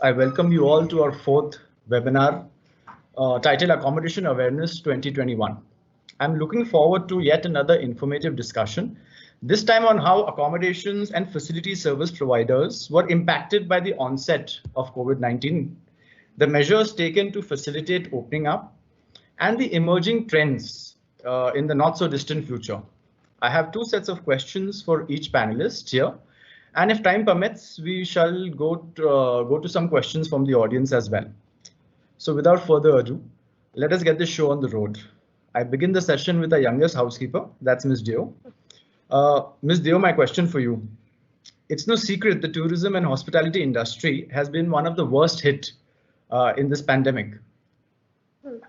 I welcome you all to our fourth webinar titled Accommodation Awareness 2021. I'm looking forward to yet another informative discussion, this time on how accommodations and facility service providers were impacted by the onset of COVID-19, the measures taken to facilitate opening up, and the emerging trends in the not so distant future. I have two sets of questions for each panelist here. And if time permits, we shall go to some questions from the audience as well. So without further ado, let us get this show on the road. I begin the session with our youngest housekeeper, that's Ms. Deo. Ms. Deo, my question for you. It's no secret the tourism and hospitality industry has been one of the worst hit in this pandemic.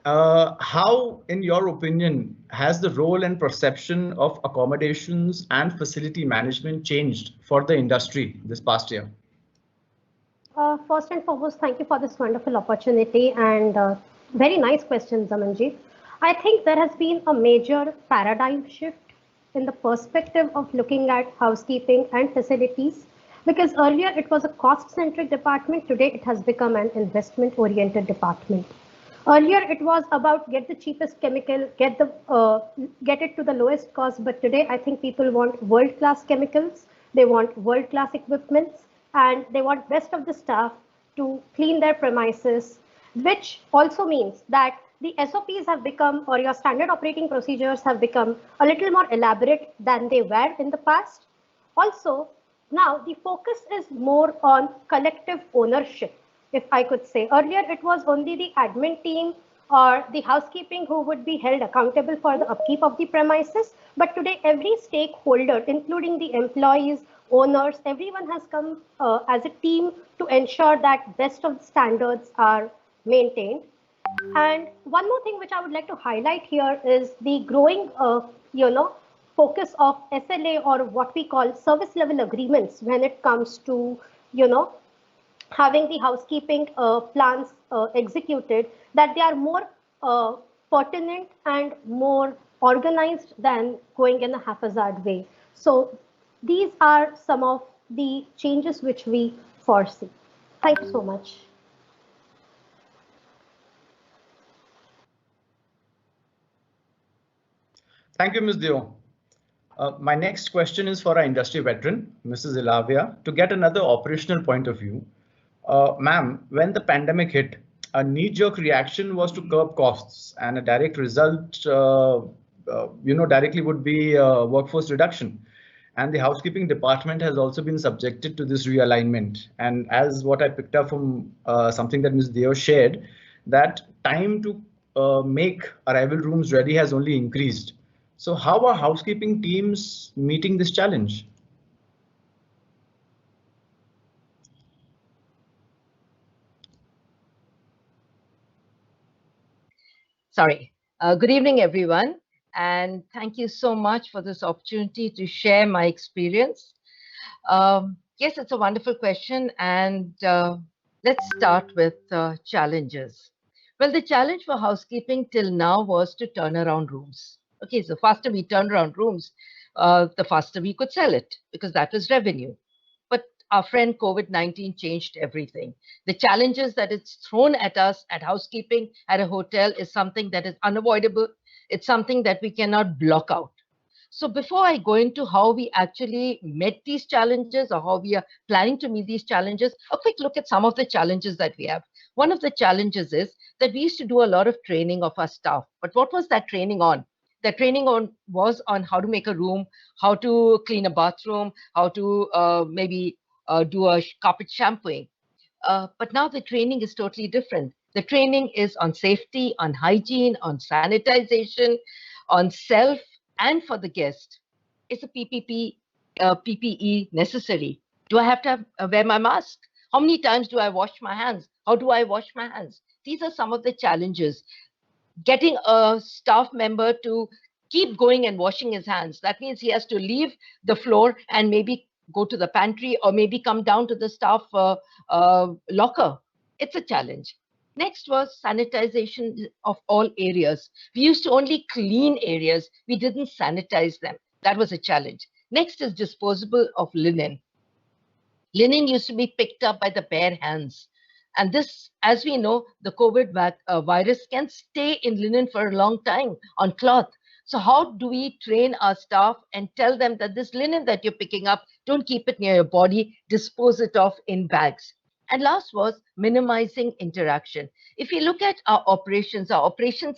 How, in your opinion, has the role and perception of accommodations and facility management changed for the industry this past year? First and foremost, thank you for this wonderful opportunity and very nice question, Zamanjit. I think there has been a major paradigm shift in the perspective of looking at housekeeping and facilities, because earlier it was a cost-centric department. Today it has become an investment-oriented department. Earlier, it was about get the cheapest chemical, get it to the lowest cost. But today, I think people want world-class chemicals. They want world-class equipments, and they want best of the staff to clean their premises, which also means that the SOPs have become, or your standard operating procedures have become a little more elaborate than they were in the past. Also, now the focus is more on collective ownership. If I could say, earlier it was only the admin team or the housekeeping who would be held accountable for the upkeep of the premises. But today, every stakeholder, including the employees, owners, everyone has come as a team to ensure that best of the standards are maintained. And one more thing which I would like to highlight here is the growing, focus of SLA, or what we call service level agreements, when it comes to, having the housekeeping plans executed, that they are more pertinent and more organized than going in a haphazard way. So these are some of the changes which we foresee. Thank you so much. Thank you, Ms. Deo. My next question is for our industry veteran, Mrs. Elavia, to get another operational point of view. Ma'am, when the pandemic hit, a knee-jerk reaction was to curb costs, and a direct result, directly would be workforce reduction. And the housekeeping department has also been subjected to this realignment. And as what I picked up from something that Ms. Deo shared, that time to make arrival rooms ready has only increased. So how are housekeeping teams meeting this challenge? Sorry. Good evening, everyone. And thank you so much for this opportunity to share my experience. Yes, it's a wonderful question. And let's start with challenges. Well, the challenge for housekeeping till now was to turn around rooms. Okay, so faster we turned around rooms, the faster we could sell it, because that was revenue. But our friend COVID-19 changed everything. The challenges that it's thrown at us at housekeeping at a hotel is something that is unavoidable. It's something that we cannot block out. So before I go into how we actually met these challenges or how we are planning to meet these challenges, a quick look at some of the challenges that we have. One of the challenges is that we used to do a lot of training of our staff. But what was that training on? The training was on how to make a room, how to clean a bathroom, how to maybe do a carpet shampooing. But now the training is totally different. The training is on safety, on hygiene, on sanitization, on self, and for the guest. Is a PPE necessary? Do I have to wear my mask? How many times do I wash my hands? How do I wash my hands? These are some of the challenges. Getting a staff member to keep going and washing his hands. That means he has to leave the floor and maybe go to the pantry or maybe come down to the staff locker. It's a challenge. Next was sanitization of all areas. We used to only clean areas. We didn't sanitize them. That was a challenge. Next is disposable of linen. Linen used to be picked up by the bare hands. And this, as we know, the COVID virus can stay in linen for a long time on cloth. So how do we train our staff and tell them that this linen that you're picking up, don't keep it near your body, dispose it off in bags? And last was minimizing interaction. If you look at our operations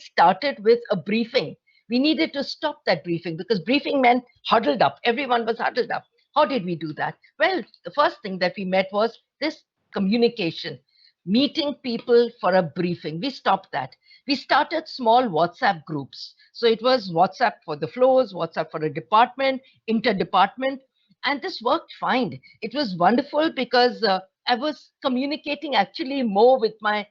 started with a briefing. We needed to stop that briefing because briefing meant huddled up. Everyone was huddled up. How did we do that? Well, the first thing that we met was this communication, meeting people for a briefing. We stopped that. We started small WhatsApp groups. So it was WhatsApp for the floors, WhatsApp for a department, interdepartment, and this worked fine. It was wonderful because I was communicating actually more with my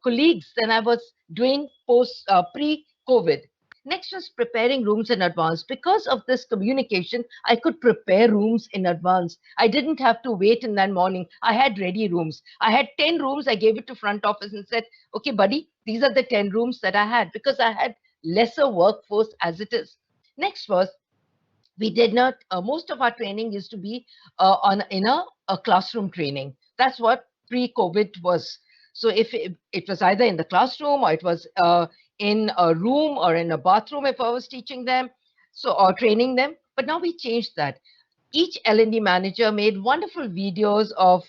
colleagues than I was doing pre-COVID. Next was preparing rooms in advance. Because of this communication, I could prepare rooms in advance. I didn't have to wait in that morning. I had ready rooms. I had 10 rooms. I gave it to front office and said, okay, buddy, these are the 10 rooms that I had because I had lesser workforce as it is. Next was we did not, most of our training used to be in a classroom training. That's what pre-COVID was. So if it was either in the classroom or it was in a room or in a bathroom if I was teaching them, or training them. But now we changed that. Each L&D manager made wonderful videos of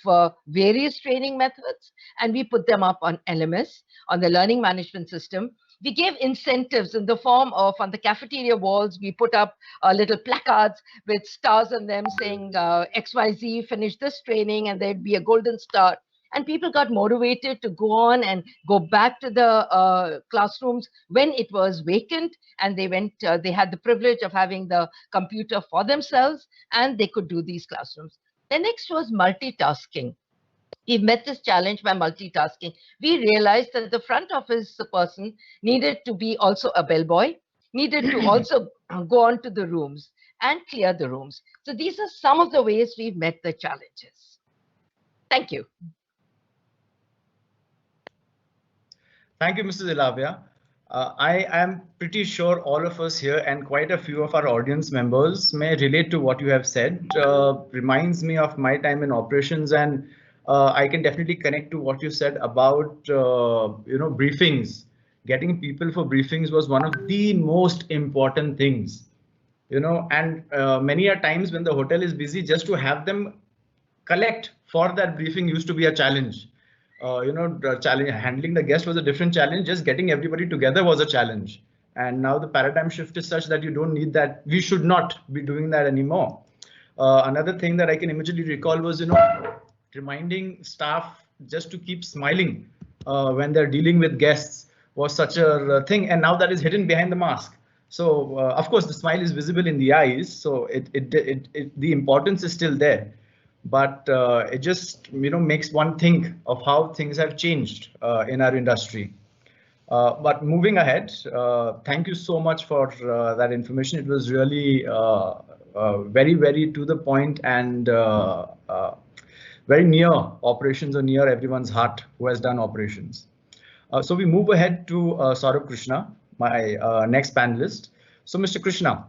various training methods, and we put them up on LMS, on the learning management system. We gave incentives in the form of, on the cafeteria walls, we put up little placards with stars on them saying XYZ finished this training, and there'd be a golden star. And people got motivated to go on and go back to the classrooms when it was vacant, and they went. They had the privilege of having the computer for themselves, and they could do these classrooms. The next was multitasking. We met this challenge by multitasking. We realized that the front office person needed to be also a bellboy, needed to also go on to the rooms and clear the rooms. So these are some of the ways we've met the challenges. Thank you. Thank you, Mrs. Elavia. I am pretty sure all of us here and quite a few of our audience members may relate to what you have said. Reminds me of my time in operations, and I can definitely connect to what you said about briefings. Getting people for briefings was one of the most important things. And many a times when the hotel is busy, just to have them collect for that briefing used to be a challenge. The challenge, handling the guest was a different challenge. Just getting everybody together was a challenge. And now the paradigm shift is such that you don't need that. We should not be doing that anymore. Another thing that I can immediately recall was, reminding staff just to keep smiling when they're dealing with guests was such a thing. And now that is hidden behind the mask. So of course the smile is visible in the eyes. So the importance is still there. But it just makes one think of how things have changed in our industry. But moving ahead, thank you so much for that information. It was really very, very to the point and very near operations or near everyone's heart who has done operations. So we move ahead to Saurabh Krishna, my next panelist. So Mr. Krishna,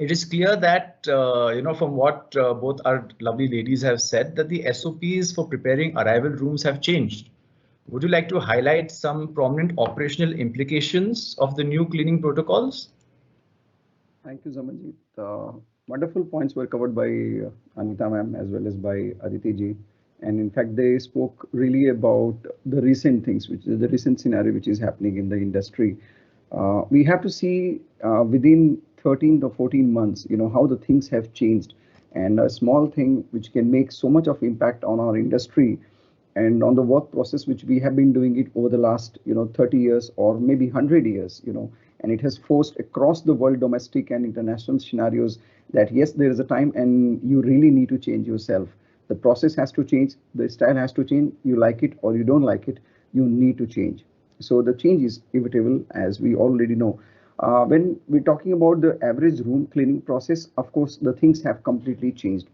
it is clear that, from what both our lovely ladies have said, that the SOPs for preparing arrival rooms have changed. Would you like to highlight some prominent operational implications of the new cleaning protocols? Thank you, Zamanjit. Wonderful points were covered by Anita ma'am as well as by Aditi ji. And in fact, they spoke really about the recent things, which is the recent scenario which is happening in the industry. We have to see within 13 to 14 months, how the things have changed, and a small thing which can make so much of impact on our industry and on the work process, which we have been doing it over the last, 30 years or maybe 100 years, and it has forced across the world, domestic and international scenarios, that yes, there is a time and you really need to change yourself. The process has to change, the style has to change, you like it or you don't like it, you need to change. So the change is inevitable, as we already know. When we're talking about the average room cleaning process, of course, the things have completely changed.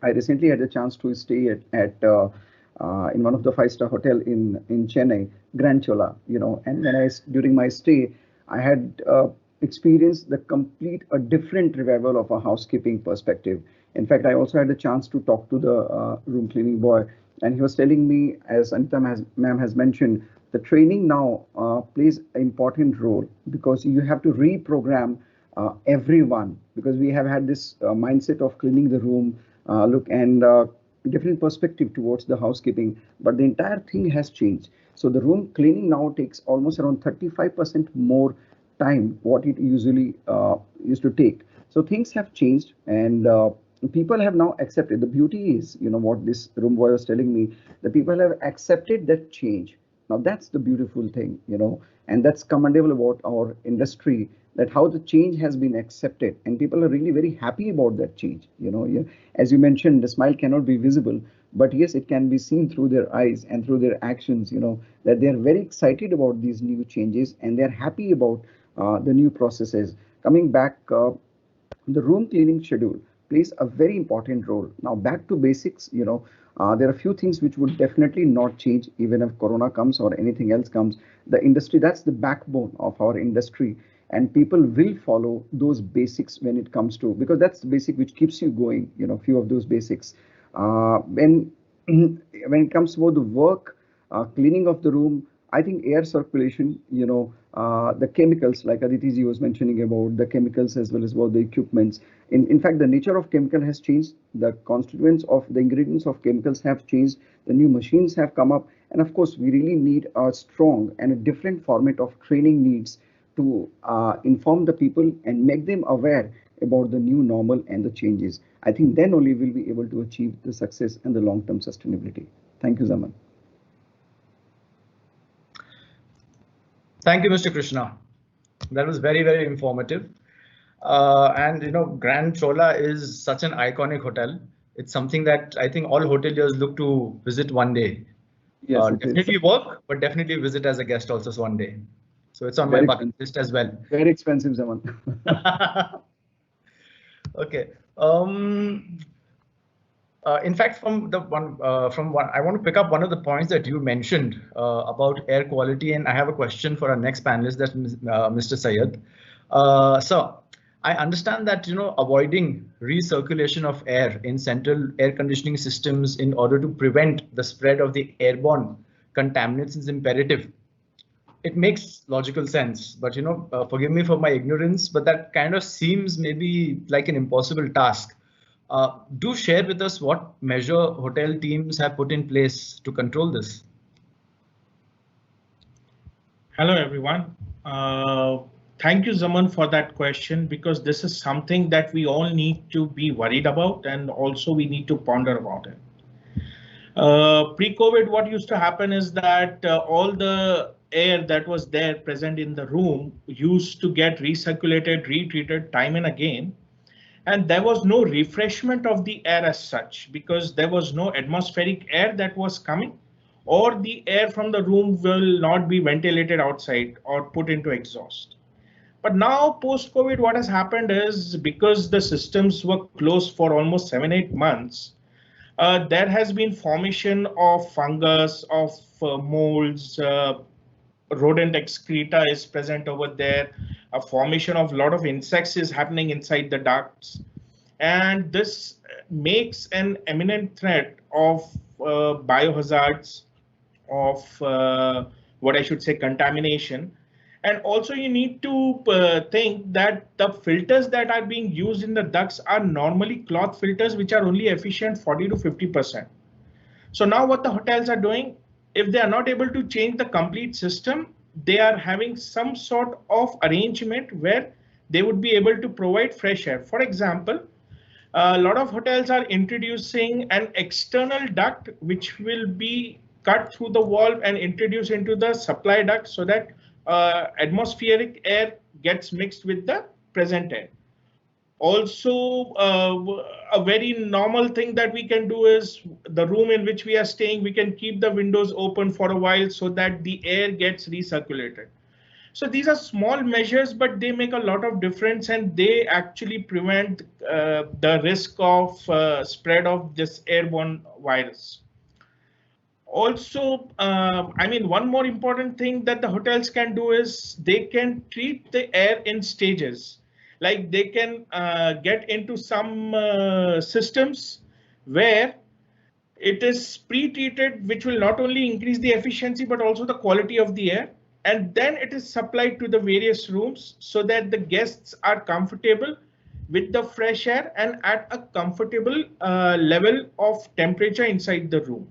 I recently had a chance to stay at in one of the five-star hotel in Chennai, Grand Chola, and when during my stay, I had experienced a different revival of a housekeeping perspective. In fact, I also had a chance to talk to the room cleaning boy, and he was telling me, as Anita ma'am has mentioned, the training now plays an important role, because you have to reprogram everyone, because we have had this mindset of cleaning the room, look, and different perspective towards the housekeeping, but the entire thing has changed. So the room cleaning now takes almost around 35% more time what it usually used to take. So things have changed, and people have now accepted. The beauty is, what this room boy was telling me, the people have accepted that change. Now that's the beautiful thing, and that's commendable about our industry, that how the change has been accepted, and people are really very happy about that change. Yeah. As you mentioned, the smile cannot be visible, but yes, it can be seen through their eyes and through their actions, that they are very excited about these new changes, and they're happy about the new processes. Coming back, the room cleaning schedule plays a very important role. Now back to basics, there are a few things which would definitely not change even if Corona comes or anything else comes. The industry, that's the backbone of our industry, and people will follow those basics when it comes to, because that's the basic which keeps you going, few of those basics. When when it comes to the work, cleaning of the room, I think air circulation, the chemicals, like Aditi Ji was mentioning about the chemicals as well as about the equipments. In fact, the nature of chemical has changed. The constituents of the ingredients of chemicals have changed. The new machines have come up. And of course, we really need a strong and a different format of training needs to inform the people and make them aware about the new normal and the changes. I think then only we'll be able to achieve the success and the long-term sustainability. Thank you, Zaman. Thank you, Mr. Krishna. That was very, very informative. And Grand Chola is such an iconic hotel. It's something that I think all hoteliers look to visit one day. Yes, definitely work, but definitely visit as a guest also one day. So it's on my bucket list as well. Very expensive, Zaman. Okay. In fact, I want to pick up one of the points that you mentioned about air quality, and I have a question for our next panelist, that's Mr. Syed. So I understand that avoiding recirculation of air in central air conditioning systems in order to prevent the spread of the airborne contaminants is imperative. It makes logical sense, but forgive me for my ignorance, but that kind of seems maybe like an impossible task. Do share with us what measure hotel teams have put in place to control this. Hello, everyone. Thank you, Zaman, for that question, because this is something that we all need to be worried about, and also we need to ponder about it. Pre-COVID, what used to happen is that all the air that was there present in the room used to get recirculated, retreated time and again. And there was no refreshment of the air as such, because there was no atmospheric air that was coming, or the air from the room will not be ventilated outside or put into exhaust. But now post-COVID, what has happened is, because the systems were closed for almost 7-8 months, there has been formation of fungus, of molds, rodent excreta is present over there. A formation of a lot of insects is happening inside the ducts. And this makes an imminent threat of biohazards, of what I should say, contamination. And also you need to think that the filters that are being used in the ducts are normally cloth filters, which are only efficient 40 to 50%. So now what the hotels are doing, if they are not able to change the complete system, they are having some sort of arrangement where they would be able to provide fresh air. For example, a lot of hotels are introducing an external duct which will be cut through the wall and introduced into the supply duct, so that atmospheric air gets mixed with the present air. Also, a very normal thing that we can do is, the room in which we are staying, we can keep the windows open for a while so that the air gets recirculated. So these are small measures, but they make a lot of difference, and they actually prevent the risk of spread of this airborne virus. Also, I mean, one more important thing that the hotels can do is they can treat the air in stages. Like they can get into some systems where It is pre-treated, which will not only increase the efficiency, but also the quality of the air. And then it is supplied to the various rooms so that the guests are comfortable with the fresh air and at a comfortable level of temperature inside the room.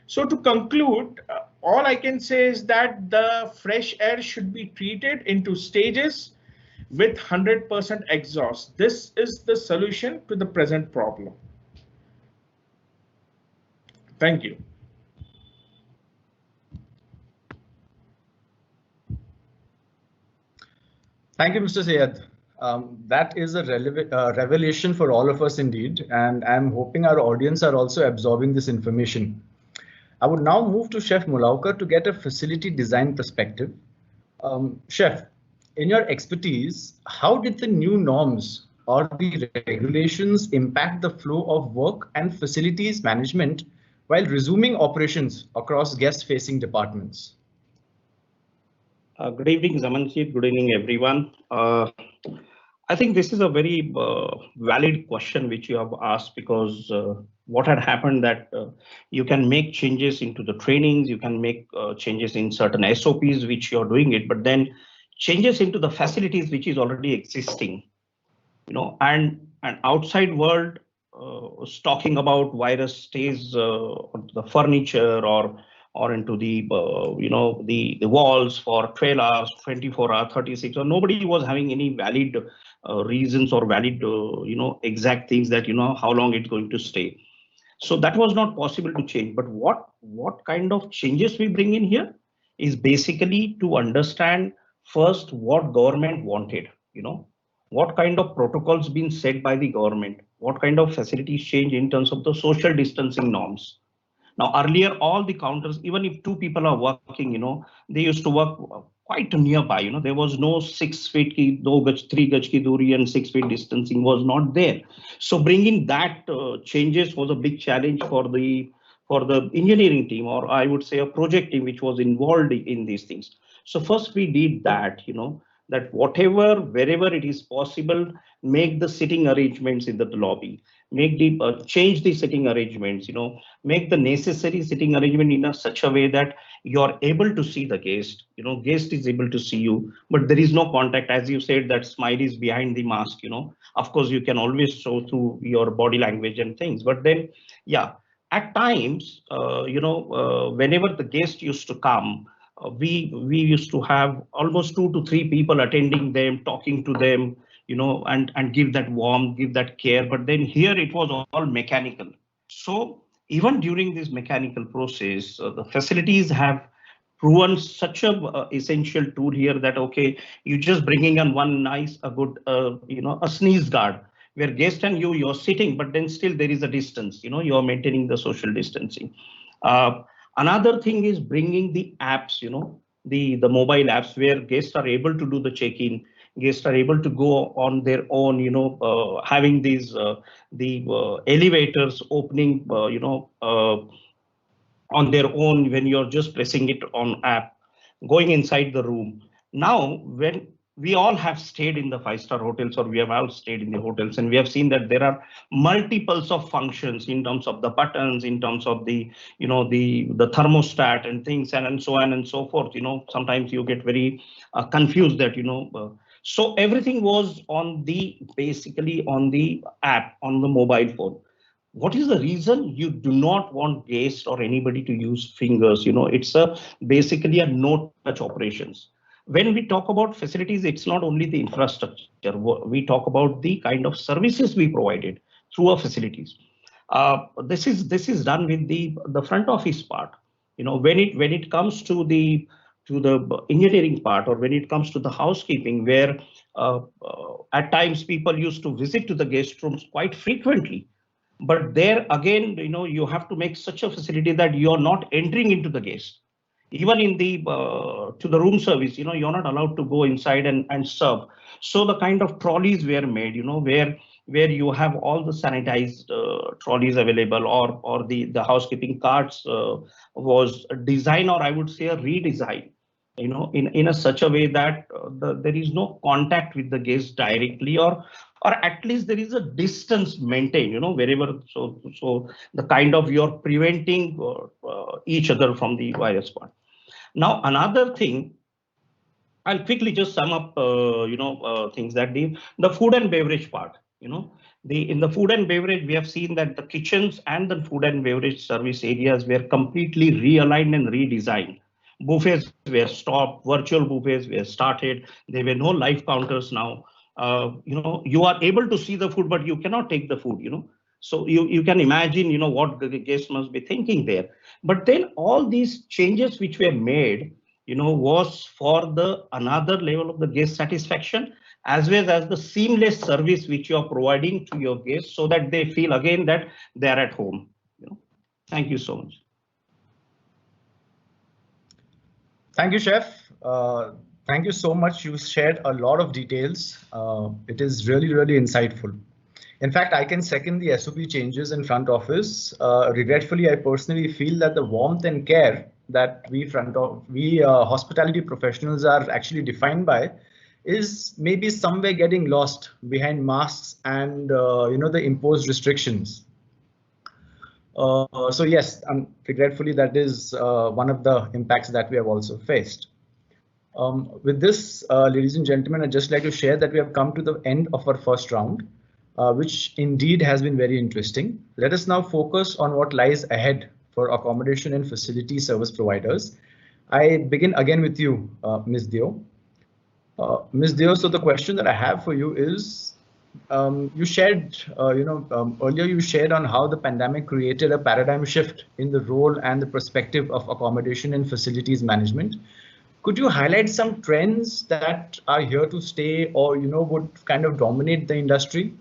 So to conclude, all I can say is that the fresh air should be treated into stages with 100% exhaust. This is the solution to the present problem. Thank you. Thank you, Mr. Syed. That is a revelation for all of us indeed, and I'm hoping our audience are also absorbing this information. I would now move to Chef Mulaokar to get a facility design perspective. Chef, in your expertise, how did the new norms or the regulations impact the flow of work and facilities management while resuming operations across guest-facing departments? Good evening, Zamanjit. Good evening, everyone. I think this is a very valid question which you have asked, because what had happened that you can make changes into the trainings, you can make changes in certain SOPs which you're doing it, but then changes into the facilities which is already existing, and outside world was talking about virus stays on the furniture or into the the walls for 12 hours, 24 hours, 36 hours. Nobody was having any valid reasons or valid exact things that how long it's going to stay. So that was not possible to change. But what kind of changes we bring in here is basically to understand first what government wanted, what kind of protocols been set by the government, what kind of facilities change in terms of the social distancing norms. Now, earlier, all the counters, even if two people are working, they used to work quite nearby. There was no 6 feet ki, 2 gaj, 3 gaj ki duri and 6 feet distancing was not there. So bringing that changes was a big challenge for the engineering team, or I would say a project team which was involved in these things. So first we did that, that wherever it is possible, make the sitting arrangements in the lobby. Make the change the sitting arrangements, make the necessary sitting arrangement in such a way that you're able to see the guest, guest is able to see you, but there is no contact. As you said, that smile is behind the mask, of course you can always show through your body language and things, but then, yeah, at times, whenever the guest used to come, we used to have almost 2 to 3 people attending them, talking to them, and give that warmth, give that care. But then here it was all mechanical. So even during this mechanical process, the facilities have proven such a essential tool here that, okay, you just bringing on one nice, a good, a sneeze guard where guest and you're sitting, but then still there is a distance, you're maintaining the social distancing. Another thing is bringing the apps, the mobile apps where guests are able to do the check-in, guests are able to go on their own, having these the elevators opening, on their own when you're just pressing it on app, going inside the room. Now, when we all have stayed in the 5-star hotels, or we have all stayed in the hotels, and we have seen that there are multiples of functions in terms of the buttons, in terms of the the thermostat and things, and so on and so forth. Sometimes you get very confused that so everything was on basically on the app, on the mobile phone. What is the reason? You do not want guests or anybody to use fingers. It's basically a no touch operations. When we talk about facilities, it's not only the infrastructure. We talk about the kind of services we provided through our facilities. This is done with the front office part. When it comes to the engineering part, or when it comes to the housekeeping, where at times people used to visit to the guest rooms quite frequently. But there again, you have to make such a facility that you're not entering into the guest. Even in the to the room service, you're not allowed to go inside and serve. So the kind of trolleys were made, where you have all the sanitized trolleys available, or the housekeeping carts was designed, or I would say a redesign, in a such a way that there is no contact with the guest directly, or or at least there is a distance maintained, wherever. So the kind of you're preventing each other from the virus part. Now, another thing, I'll quickly just sum up, things that the food and beverage part, in the food and beverage, we have seen that the kitchens and the food and beverage service areas were completely realigned and redesigned. Buffets were stopped, virtual buffets were started. There were no live counters now. You are able to see the food, but you cannot take the food, So you can imagine, what the guests must be thinking there. But then all these changes which were made, was for the another level of the guest satisfaction, as well as the seamless service which you are providing to your guests, so that they feel again that they are at home. Thank you so much. Thank you, Chef. Thank you so much. You shared a lot of details. It is really, really insightful. In fact, I can second the SOP changes in front office. Regretfully, I personally feel that the warmth and care that we hospitality professionals are actually defined by is maybe somewhere getting lost behind masks and the imposed restrictions. So yes, regretfully, that is one of the impacts that we have also faced. With this, ladies and gentlemen, I'd just like to share that we have come to the end of our first round, which indeed has been very interesting. Let us now focus on what lies ahead for accommodation and facility service providers. I begin again with you, Ms. Deo. Ms. Deo, so the question that I have for you is, you shared, earlier you shared on how the pandemic created a paradigm shift in the role and the perspective of accommodation and facilities management. Could you highlight some trends that are here to stay or, would kind of dominate the industry?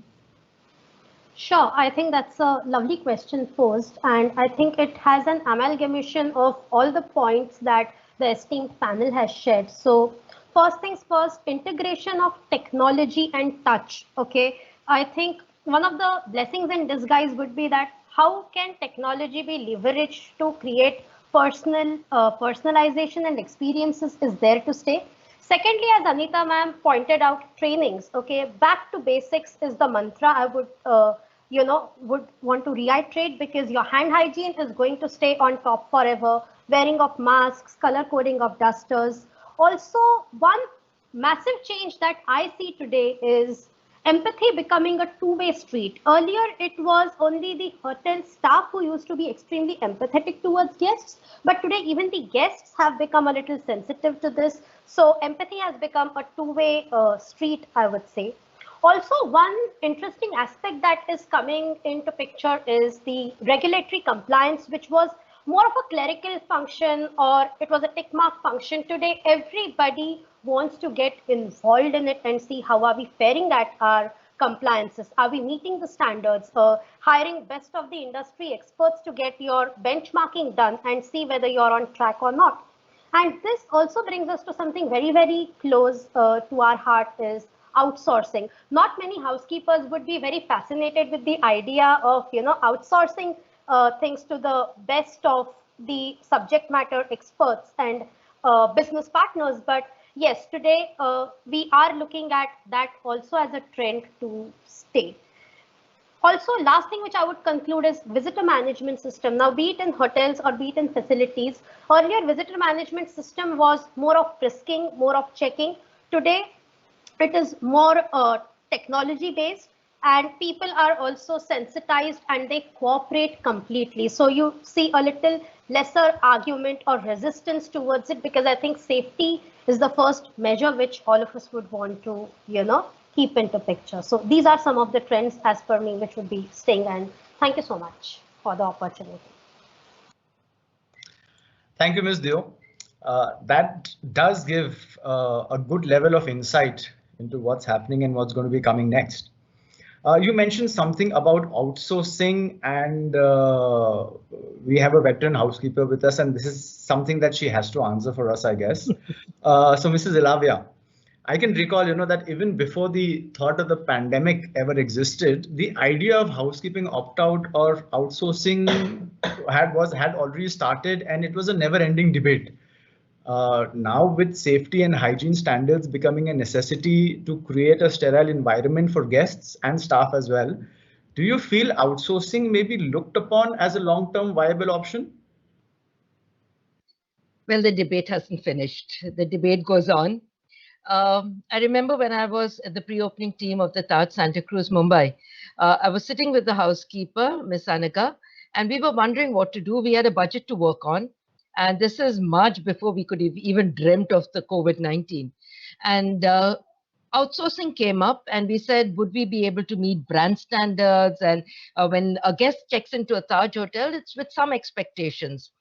Sure, I think that's a lovely question posed, and I think it has an amalgamation of all the points that the esteemed panel has shared. So first things first, integration of technology and touch. Okay, I think one of the blessings in disguise would be that how can technology be leveraged to create personalization and experiences is there to stay. Secondly, as Anita ma'am pointed out, trainings. Okay, back to basics is the mantra I would would want to reiterate, because your hand hygiene is going to stay on top forever. Wearing of masks, color coding of dusters. Also, one massive change that I see today is empathy becoming a two-way street. Earlier, it was only the hotel staff who used to be extremely empathetic towards guests, but today even the guests have become a little sensitive to this. So empathy has become a two-way street, I would say. Also, one interesting aspect that is coming into picture is the regulatory compliance, which was more of a clerical function, or it was a tick mark function. Today, everybody wants to get involved in it and see how are we faring at our compliances. Are we meeting the standards? Hiring best of the industry experts to get your benchmarking done and see whether you're on track or not. And this also brings us to something very, very close to our heart, is outsourcing. Not many housekeepers would be very fascinated with the idea of outsourcing things to the best of the subject matter experts and business partners. But yes, today we are looking at that also as a trend to stay. Also, last thing which I would conclude is visitor management system. Now, be it in hotels or be it in facilities, earlier visitor management system was more of frisking, more of checking. Today, it is more technology based, and people are also sensitized and they cooperate completely. So you see a little lesser argument or resistance towards it, because I think safety is the first measure which all of us would want to, keep into picture. So these are some of the trends as per me, which would be staying. And thank you so much for the opportunity. Thank you, Ms. Deo. That does give a good level of insight into what's happening and what's going to be coming next. You mentioned something about outsourcing, and we have a veteran housekeeper with us, and this is something that she has to answer for us, I guess. So Mrs. Elavia, I can recall, that even before the thought of the pandemic ever existed, the idea of housekeeping opt-out or outsourcing had already started, and it was a never-ending debate. Now with safety and hygiene standards becoming a necessity to create a sterile environment for guests and staff as well, do you feel outsourcing may be looked upon as a long-term viable option? Well, the debate hasn't finished. The debate goes on. I remember when I was at the pre-opening team of the Taj Santa Cruz, Mumbai, I was sitting with the housekeeper, Miss Anika, and we were wondering what to do. We had a budget to work on. And this is much before we could have even dreamt of the COVID-19. And outsourcing came up and we said, would we be able to meet brand standards? And when a guest checks into a Taj hotel, it's with some expectations.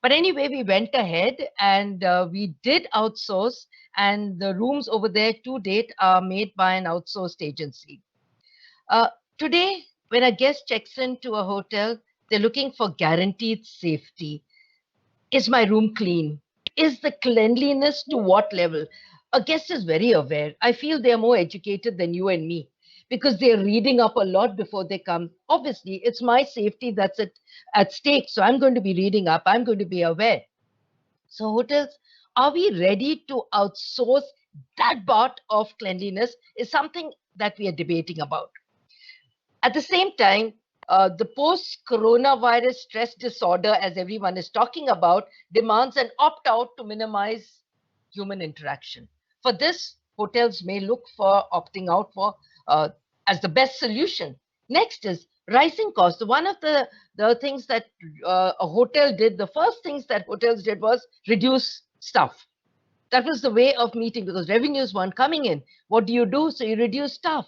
But anyway, we went ahead and we did outsource, and the rooms over there to date are made by an outsourced agency. Today, when a guest checks into a hotel, they're looking for guaranteed safety. Is my room clean? Is the cleanliness to what level? A guest is very aware. I feel they're more educated than you and me because they're reading up a lot before they come. Obviously, it's my safety that's at stake. So I'm going to be reading up. I'm going to be aware. So hotels, are we ready to outsource that part of cleanliness is something that we are debating about. At the same time, the post-coronavirus stress disorder, as everyone is talking about, demands an opt-out to minimize human interaction. For this, hotels may look for opting out for as the best solution. Next is rising costs. One of the things that a hotel did, the first things that hotels did was reduce staff. That was the way of meeting because revenues weren't coming in. What do? So you reduce staff.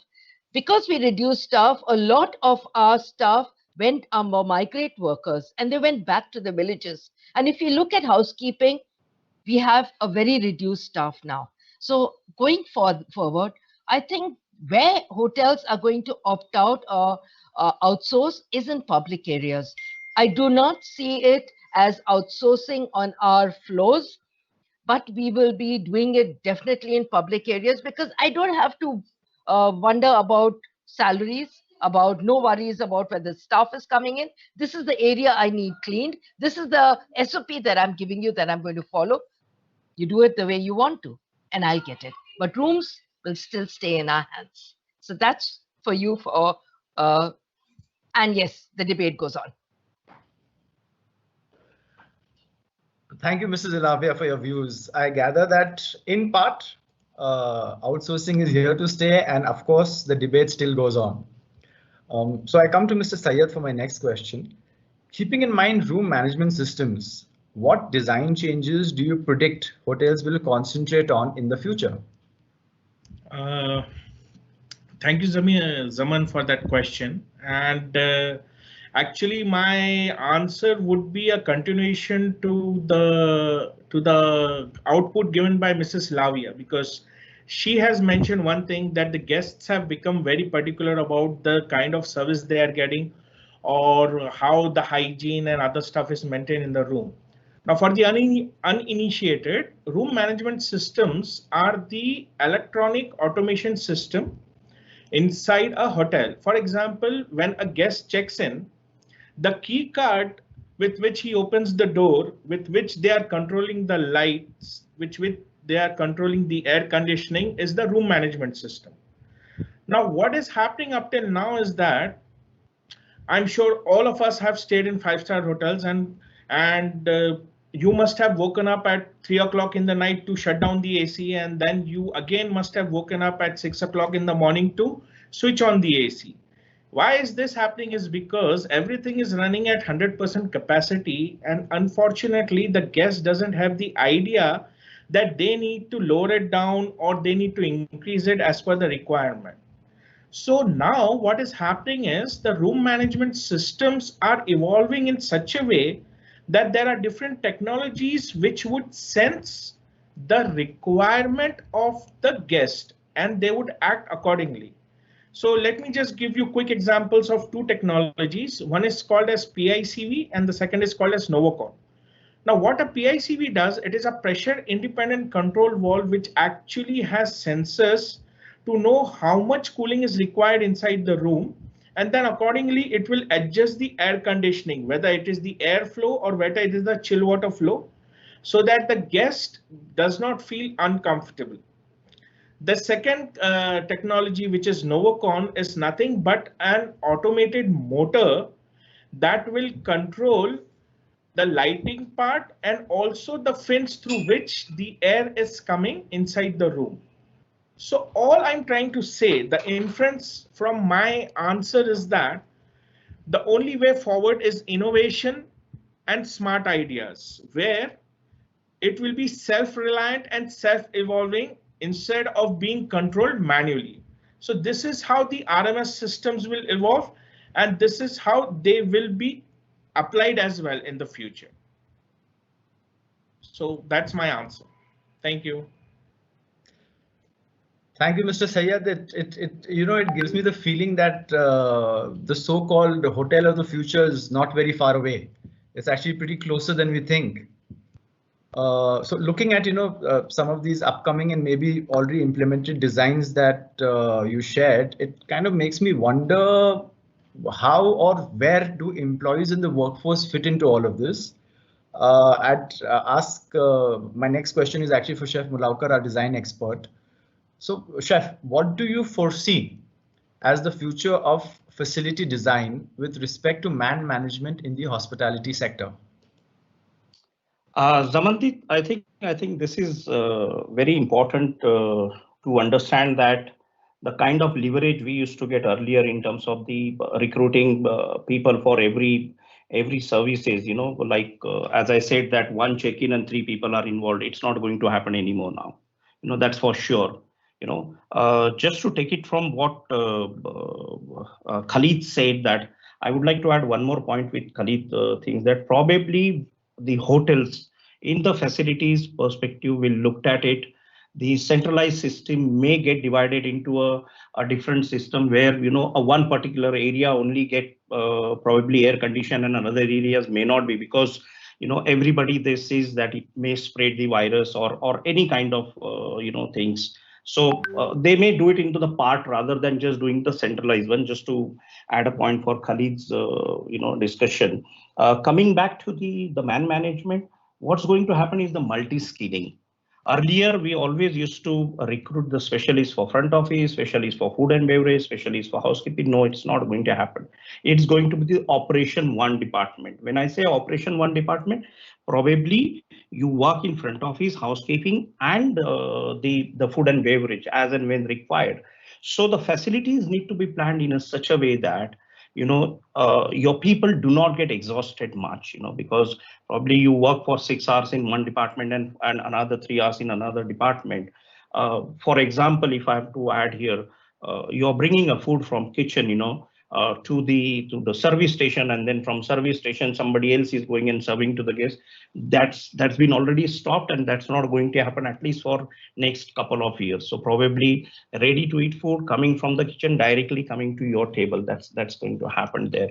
Because we reduced staff, a lot of our staff went migrate workers and they went back to the villages. And if you look at housekeeping, we have a very reduced staff now. So going forward, I think where hotels are going to opt out or outsource is in public areas. I do not see it as outsourcing on our floors, but we will be doing it definitely in public areas because I don't have to wonder about salaries, about no worries about whether staff is coming in. This is the area I need cleaned. This is the SOP that I'm giving you that I'm going to follow. You do it the way you want to, and I'll get it. But rooms will still stay in our hands. So that's for you. And yes, the debate goes on. Thank you, Mrs. Elavia, for your views. I gather that in part, outsourcing is here to stay, and of course, the debate still goes on. So I come to Mr. Syed for my next question. Keeping in mind room management systems, what design changes do you predict hotels will concentrate on in the future? Thank you, Zaman, for that question. And actually, my answer would be a continuation to the output given by Mrs. Elavia, because she has mentioned one thing, that the guests have become very particular about the kind of service they are getting or how the hygiene and other stuff is maintained in the room. Now, for the uninitiated, room management systems are the electronic automation system inside a hotel. For example, when a guest checks in, the key card with which he opens the door, with which they are controlling the lights, with they are controlling the air conditioning, is the room management system. Now, what is happening up till now is that I'm sure all of us have stayed in 5-star hotels, and you must have woken up at 3 o'clock in the night to shut down the AC, and then you again must have woken up at 6 o'clock in the morning to switch on the AC. Why is this happening? Is because everything is running at 100% capacity, and unfortunately the guest doesn't have the idea that they need to lower it down or they need to increase it as per the requirement. So now what is happening is the room management systems are evolving in such a way that there are different technologies which would sense the requirement of the guest and they would act accordingly. So let me just give you quick examples of two technologies. One is called as PICV and the second is called as Novacon. Now what a PICV does, it is a pressure independent control valve which actually has sensors to know how much cooling is required inside the room, and then accordingly it will adjust the air conditioning, whether it is the air flow or whether it is the chill water flow. so that the guest does not feel uncomfortable. The second technology, which is Novacon, is nothing but an automated motor that will control the lighting part and also the fins through which the air is coming inside the room. So all I'm trying to say, the inference from my answer is that the only way forward is innovation and smart ideas, where it will be self-reliant and self-evolving instead of being controlled manually. So this is how the RMS systems will evolve, and this is how they will be applied as well in the future. So that's my answer. Thank you. Thank you, Mr. Syed. It gives me the feeling that the so-called hotel of the future is not very far away. It's actually pretty closer than we think. So looking at some of these upcoming and maybe already implemented designs that you shared, it kind of makes me wonder how or where do employees in the workforce fit into all of this. My next question is actually for Chef Mulaokar, our design expert. So, Chef, what do you foresee as the future of facility design with respect to man management in the hospitality sector? Zamanjit, I think this is very important to understand that the kind of leverage we used to get earlier in terms of the recruiting people for every services, like as I said, that one check-in and 3 people are involved. It's not going to happen anymore now. That's for sure. Just to take it from what Khalid said, that I would like to add one more point with Khalid things that probably the hotels in the facilities perspective will looked at it. The centralized system may get divided into a different system where a one particular area only get probably air condition and another areas may not be, because everybody they says that it may spread the virus or any kind of things. So they may do it into the part rather than just doing the centralized one. Just to add a point for Khalid's discussion. Coming back to the man management, what's going to happen is the multi-skilling. Earlier, we always used to recruit the specialists for front office, specialists for food and beverage, specialists for housekeeping. No, it's not going to happen. It's going to be the operation one department. When I say operation one department, probably you work in front office, housekeeping, and the food and beverage as and when required. So the facilities need to be planned in such a way that your people do not get exhausted much, because probably you work for 6 hours in one department and another 3 hours in another department. For example, if I have to add here, you're bringing a food from kitchen, to the service station, and then from service station somebody else is going and serving to the guest. That's been already stopped, and that's not going to happen at least for next couple of years. So probably ready to eat food coming from the kitchen directly coming to your table. That's going to happen there.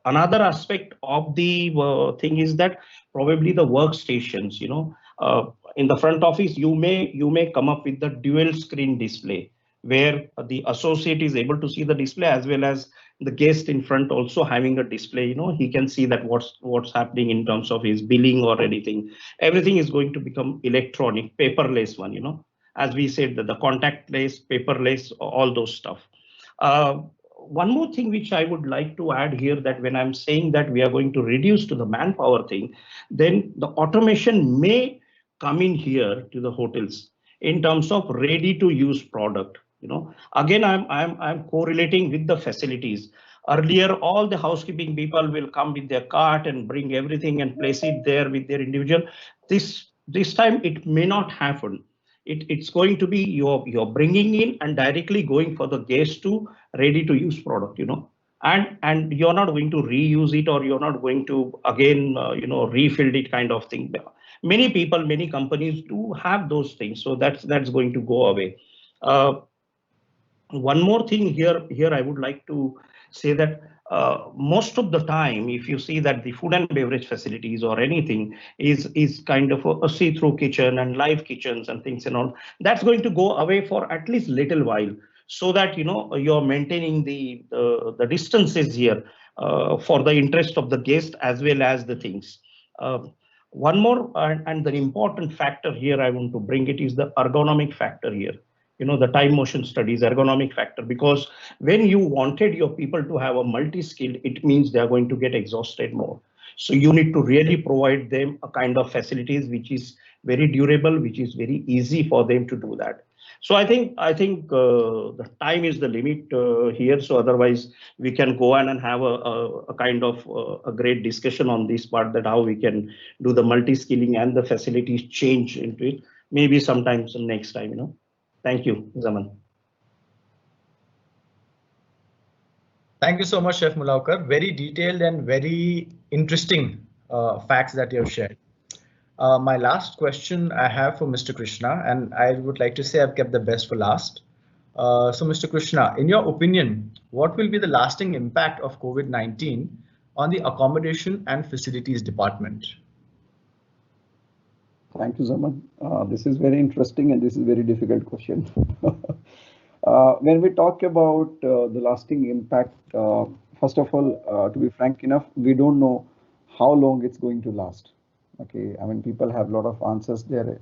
Another aspect of the thing is that probably the workstations, in the front office, you may come up with the dual screen display, where the associate is able to see the display as well as the guest in front also having a display. He can see that what's happening in terms of his billing or anything. Everything is going to become electronic, paperless one, as we said, the contactless, paperless, all those stuff. One more thing which I would like to add here, that when I'm saying that we are going to reduce to the manpower thing, then the automation may come in here to the hotels in terms of ready to use product. Again, I'm correlating with the facilities. Earlier, all the housekeeping people will come with their cart and bring everything and place it there with their individual. This time it may not happen. It's going to be you're bringing in and directly going for the guest to ready to use product, and you're not going to reuse it, or you're not going to again refill it kind of thing. Many companies do have those things, so that's going to go away. One more thing here I would like to say that most of the time, if you see that the food and beverage facilities or anything is kind of a see-through kitchen and live kitchens and things and all, that's going to go away for at least little while, so that you're maintaining the distances here for the interest of the guest as well as the things. One more and the important factor here I want to bring it is the ergonomic factor here. The time motion studies, ergonomic factor, because when you wanted your people to have a multi-skilled, it means they are going to get exhausted more. So you need to really provide them a kind of facilities which is very durable, which is very easy for them to do that. So I think the time is the limit here. So otherwise we can go on and have a kind of a great discussion on this part, that how we can do the multi-skilling and the facilities change into it. Maybe sometimes next time. Thank you, Zaman. Thank you so much, Chef Mulaokar. Very detailed and very interesting facts that you have shared. My last question I have for Mr. Krishna, and I would like to say I've kept the best for last. So Mr. Krishna, in your opinion, what will be the lasting impact of COVID-19 on the accommodation and facilities department? Thank you, Zaman. This is very interesting and this is a very difficult question. When we talk about the lasting impact, first of all, to be frank enough, we don't know how long it's going to last. Okay, I mean, people have a lot of answers there.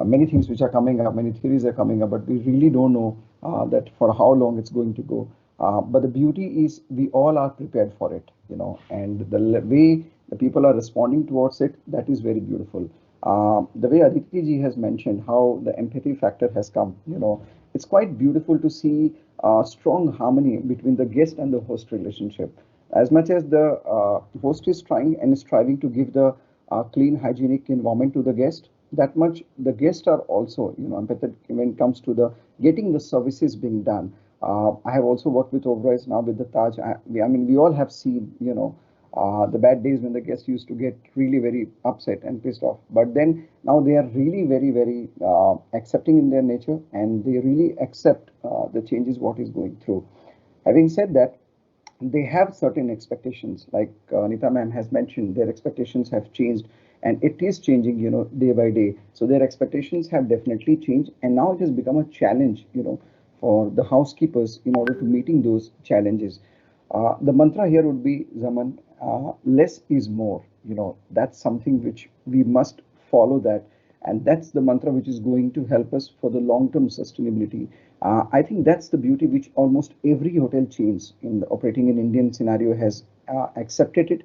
Many things which are coming up, many theories are coming up, but we really don't know that for how long it's going to go. But the beauty is we all are prepared for it, and the way the people are responding towards it, that is very beautiful. The way Aditi ji has mentioned how the empathy factor has come, it's quite beautiful to see strong harmony between the guest and the host relationship. As much as the host is trying and striving to give the clean, hygienic environment to the guest, that much the guests are also, empathetic when it comes to the getting the services being done. I have also worked with Oberoi now with the Taj. I mean, we all have seen, the bad days when the guests used to get really very upset and pissed off. But then now they are really very, very accepting in their nature, and they really accept the changes what is going through. Having said that, they have certain expectations, like Anita ma'am has mentioned, their expectations have changed, and it is changing, day by day. So their expectations have definitely changed, and now it has become a challenge, for the housekeepers in order to meeting those challenges. The mantra here would be, Zaman, less is more. That's something which we must follow that. And that's the mantra which is going to help us for the long-term sustainability. I think that's the beauty which almost every hotel chains operating in Indian scenario has accepted it.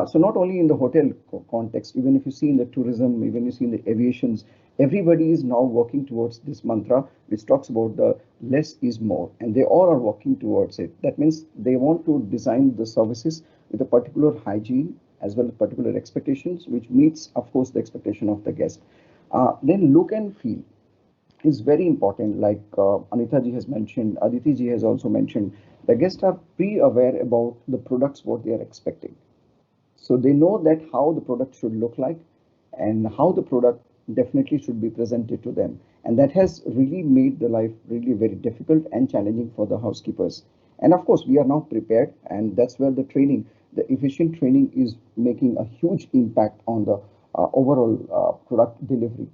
So not only in the hotel context, even if you see in the tourism, even you see in the aviations, everybody is now working towards this mantra, which talks about the less is more, and they all are working towards it. That means they want to design the services with a particular hygiene as well as particular expectations, which meets, of course, the expectation of the guest. Then look and feel is very important. Like Anita ji has mentioned, Aditi ji has also mentioned, the guests are pre-aware about the products, what they are expecting. So they know that how the product should look like and how the product definitely should be presented to them. And that has really made the life really very difficult and challenging for the housekeepers. And of course, we are now prepared, and that's where the training, the efficient training is making a huge impact on the overall product delivery.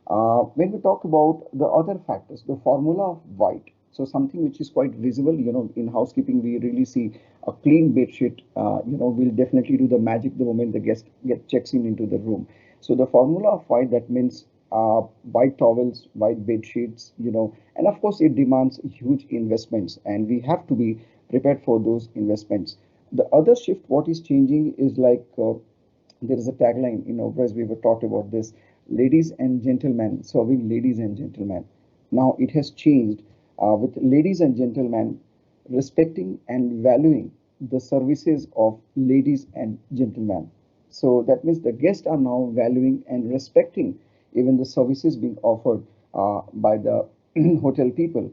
When we talk about the other factors, the formula of white, so something which is quite visible, in housekeeping, we really see a clean bed sheet, will definitely do the magic the moment the guest checks into the room. So the formula of white, that means white towels, white bed sheets, and of course it demands huge investments, and we have to be prepared for those investments. The other shift, what is changing is like, there is a tagline, as we were taught about this, ladies and gentlemen, serving ladies and gentlemen. Now it has changed with ladies and gentlemen respecting and valuing the services of ladies and gentlemen. So that means the guests are now valuing and respecting even the services being offered by the hotel people.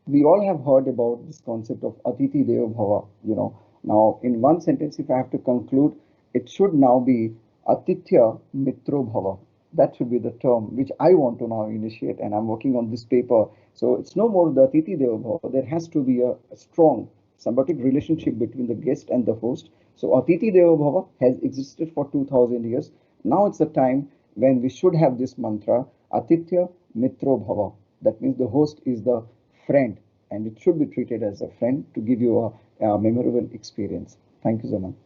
We all have heard about this concept of Aditi Deo Bhava, Now, in one sentence, if I have to conclude, it should now be Atithya Mitro Bhava. That should be the term which I want to now initiate, and I'm working on this paper. So it's no more the Atiti Deo Bhava. There has to be a strong symbiotic relationship between the guest and the host. So Atiti Deo Bhava has existed for 2000 years. Now it's the time when we should have this mantra, Atithya Mitro Bhava. That means the host is the friend, and it should be treated as a friend to give you a memorable experience. Thank you, Zaman.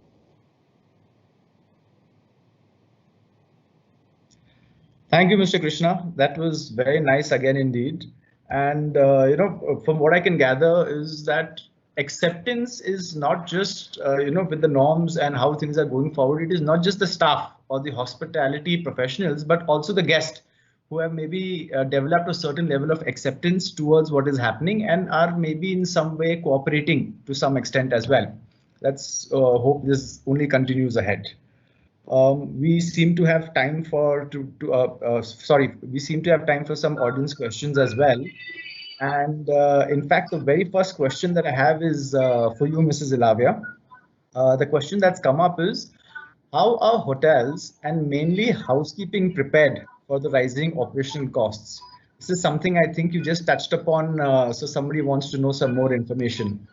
Thank you, Mr. Krishna. That was very nice again indeed. And from what I can gather is that acceptance is not just with the norms and how things are going forward. It is not just the staff or the hospitality professionals, but also the guests who have maybe developed a certain level of acceptance towards what is happening and are maybe in some way cooperating to some extent as well. Let's hope this only continues ahead. We seem to have time for we seem to have time for some audience questions as well. And in fact, the very first question that I have is for you, Mrs. Elavia. The question that's come up is, how are hotels and mainly housekeeping prepared for the rising operational costs? This is something I think you just touched upon, so somebody wants to know some more information.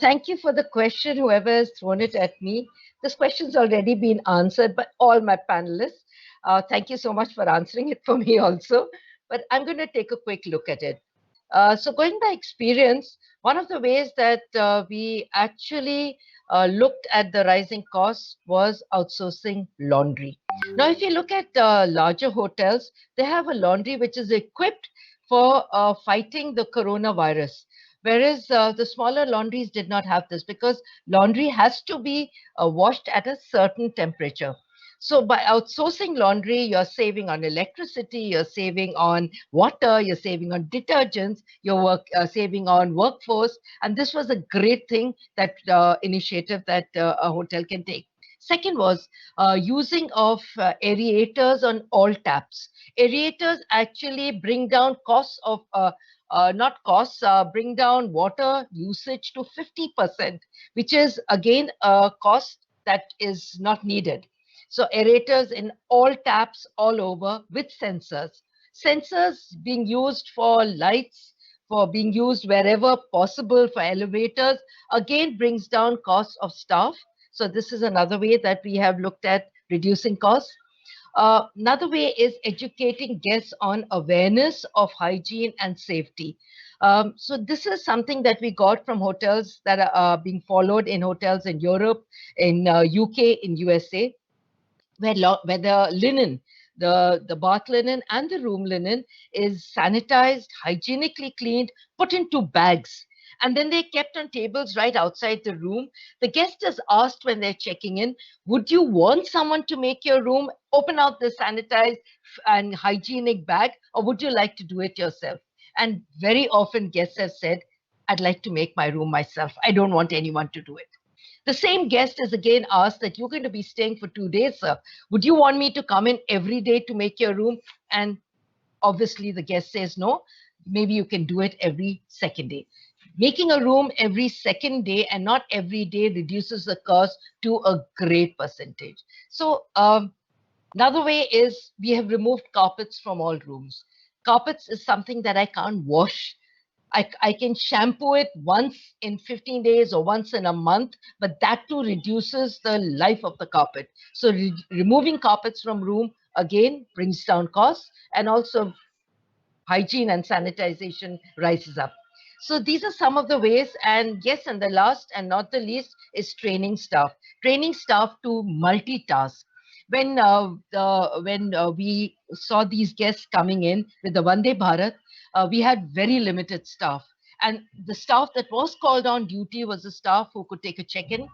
Thank you for the question, whoever has thrown it at me. This question's already been answered by all my panelists. Thank you so much for answering it for me also, but I'm going to take a quick look at it. So going by experience, one of the ways that we actually looked at the rising costs was outsourcing laundry. Now, if you look at larger hotels, they have a laundry which is equipped for fighting the coronavirus. Whereas the smaller laundries did not have this, because laundry has to be washed at a certain temperature. So by outsourcing laundry, you're saving on electricity, you're saving on water, you're saving on detergents, you're saving on workforce. And this was a great thing, that initiative that a hotel can take. Second was using of aerators on all taps. Aerators actually bring down costs of bring down water usage to 50%, which is again a cost that is not needed. So aerators in all taps all over with sensors. Sensors being used for lights, for being used wherever possible for elevators, again brings down costs of staff. So this is another way that we have looked at reducing costs. Another way is educating guests on awareness of hygiene and safety. So this is something that we got from hotels that are being followed in hotels in Europe, in UK, in USA, where the linen, the bath linen and the room linen is sanitized, hygienically cleaned, put into bags. And then they kept on tables right outside the room. The guest is asked when they're checking in, would you want someone to make your room? Open out the sanitized and hygienic bag, or would you like to do it yourself? And very often guests have said, I'd like to make my room myself. I don't want anyone to do it. The same guest is again asked that you're going to be staying for 2 days, sir. Would you want me to come in every day to make your room? And obviously the guest says no. Maybe you can do it every second day. Making a room every second day and not every day reduces the cost to a great percentage. So another way is we have removed carpets from all rooms. Carpets is something that I can't wash. I can shampoo it once in 15 days or once in a month, but that too reduces the life of the carpet. So removing carpets from room again brings down costs, and also hygiene and sanitization rises up. So these are some of the ways. And yes, and the last and not the least is training staff to multitask. When we saw these guests coming in with the Vande Bharat, we had very limited staff. And the staff that was called on duty was a staff who could take a check-in,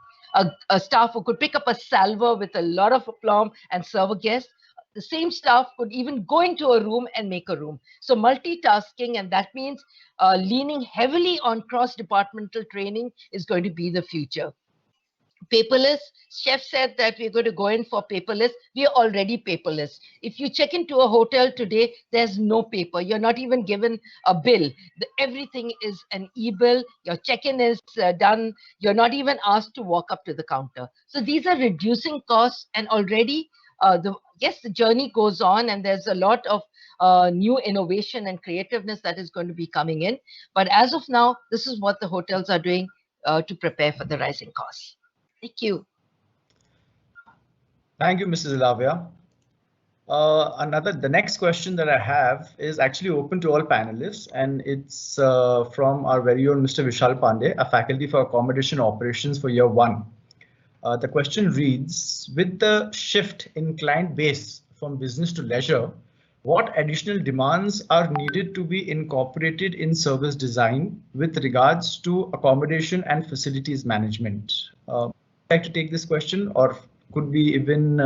a staff who could pick up a salver with a lot of aplomb and serve a guest. The same staff could even go into a room and make a room. So multitasking, and that means leaning heavily on cross-departmental training is going to be the future. Paperless, chef said that we're going to go in for paperless. We are already paperless. If you check into a hotel today, there's no paper. You're not even given a bill. Everything is an e-bill. Your check-in is done. You're not even asked to walk up to the counter. So these are reducing costs, and already yes, the journey goes on, and there's a lot of new innovation and creativeness that is going to be coming in. But as of now, this is what the hotels are doing to prepare for the rising costs. Thank you. Thank you, Mrs. Elavia. The next question that I have is actually open to all panelists, and it's from our very own Mr. Vishal Pandey, a faculty for accommodation operations for year 1. The question reads, with the shift in client base from business to leisure, what additional demands are needed to be incorporated in service design with regards to accommodation and facilities management? Would you like to take this question, or could we even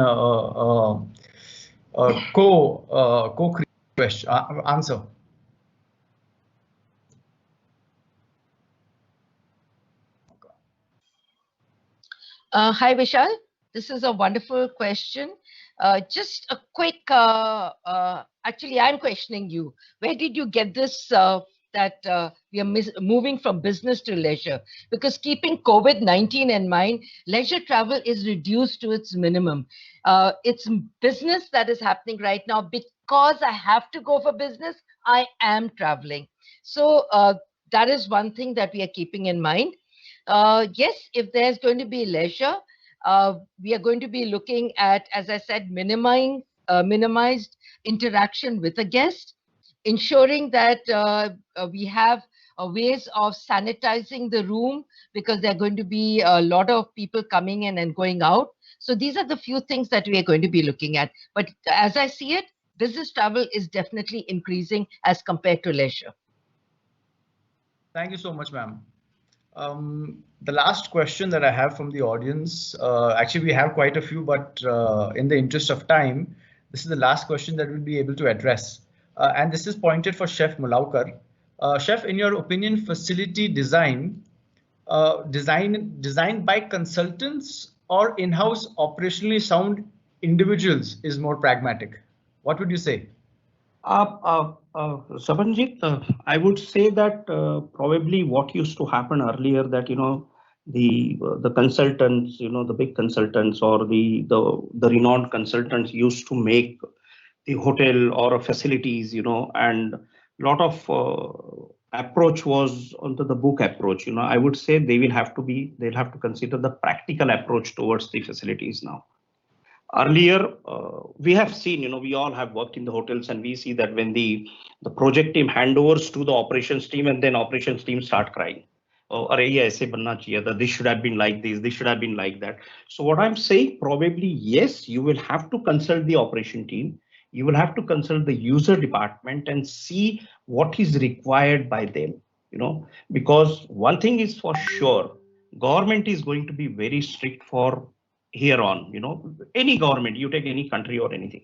co-create question answer? Hi, Vishal. This is a wonderful question. Just a quick, actually, I'm questioning you. Where did you get this that we are moving from business to leisure? Because keeping COVID-19 in mind, leisure travel is reduced to its minimum. It's business that is happening right now. Because I have to go for business, I am traveling. So that is one thing that we are keeping in mind. Yes, if there's going to be leisure, we are going to be looking at, as I said, minimized interaction with a guest, ensuring that we have ways of sanitizing the room, because there are going to be a lot of people coming in and going out. So these are the few things that we are going to be looking at. But as I see it, business travel is definitely increasing as compared to leisure. Thank you so much, ma'am. The last question that I have from the audience, actually we have quite a few, but in the interest of time, this is the last question that we'll be able to address. And this is pointed for Chef Mulaokar. Chef, in your opinion, facility design, designed by consultants or in-house operationally sound individuals is more pragmatic? What would you say? Zamanjit, I would say that probably what used to happen earlier, that the consultants, the big consultants or the renowned consultants used to make the hotel or facilities, and a lot of approach was onto the book approach. I would say they'll have to consider the practical approach towards the facilities now. Earlier, we have seen, we all have worked in the hotels, and we see that when the project team handovers to the operations team, and then operations team start crying. Oh, this should have been like this should have been like that. So what I'm saying, probably, yes, you will have to consult the operation team. You will have to consult the user department and see what is required by them, because one thing is for sure, government is going to be very strict for here on, any government, you take any country or anything,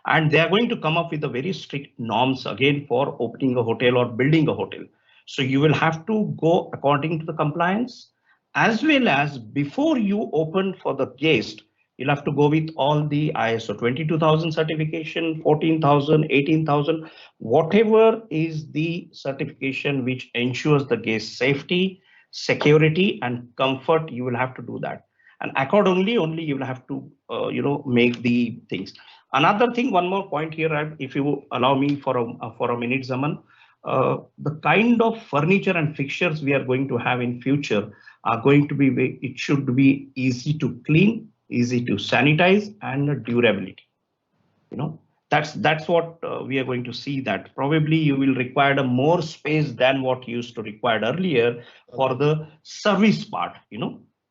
and they are going to come up with a very strict norms again for opening a hotel or building a hotel. So you will have to go according to the compliance, as well as before you open for the guest, you'll have to go with all the ISO 22,000 certification, 14,000, 18,000, whatever is the certification which ensures the guest safety, security, and comfort. You will have to do that. And accordingly, only you will have to, make the things. Another thing, one more point here, if you allow me for a minute, Zaman, the kind of furniture and fixtures we are going to have in future are going to be, it should be easy to clean, easy to sanitize, and durability. That's what we are going to see, that probably you will require a more space than what used to required earlier for the service part,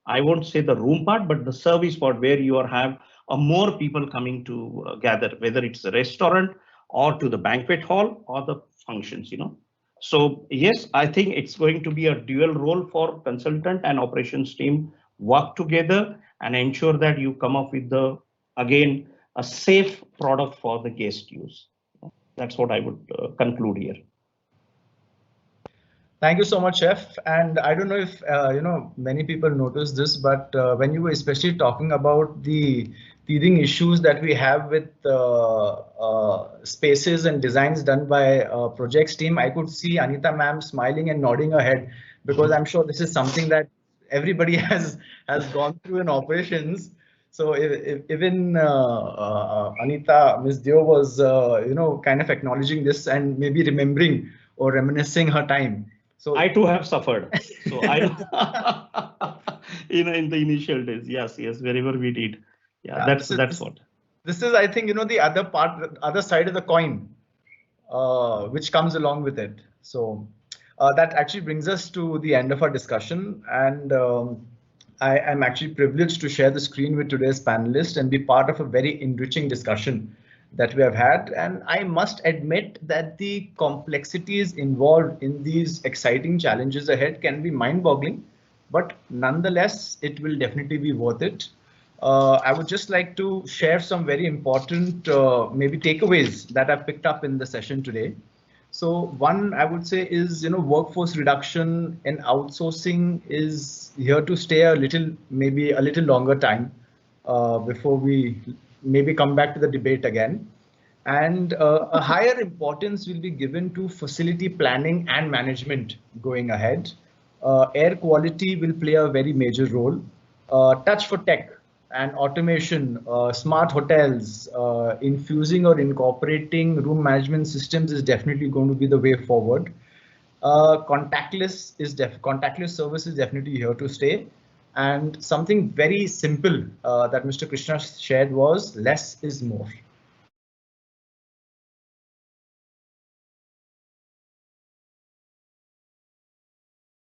I won't say the room part, but the service part, where you have more people coming to gather, whether it's a restaurant or to the banquet hall or the functions, So yes, I think it's going to be a dual role for consultant and operations team work together and ensure that you come up with again, a safe product for the guest use. That's what I would conclude here. Thank you so much, Chef. And I don't know if many people noticed this, but when you were especially talking about the teething issues that we have with spaces and designs done by projects team, I could see Anita ma'am smiling and nodding her head, because I'm sure this is something that everybody has gone through in operations. So if even Anita, Ms. Deo was kind of acknowledging this and maybe remembering or reminiscing her time. So I too have suffered. So I, in the initial days, yes, wherever we did, that's what. This is, I think, the other side of the coin, which comes along with it. So that actually brings us to the end of our discussion, and I am actually privileged to share the screen with today's panelists and be part of a very enriching discussion that we have had. And I must admit that the complexities involved in these exciting challenges ahead can be mind-boggling, but nonetheless, it will definitely be worth it. I would just like to share some very important maybe takeaways that I've picked up in the session today. So one I would say is, workforce reduction and outsourcing is here to stay maybe a little longer time before we maybe come back to the debate again. And a higher importance will be given to facility planning and management going ahead. Air quality will play a very major role. Touch for tech and automation, smart hotels, infusing or incorporating room management systems is definitely going to be the way forward. Contactless service is definitely here to stay. And something very simple that Mr. Krishna shared was less is more.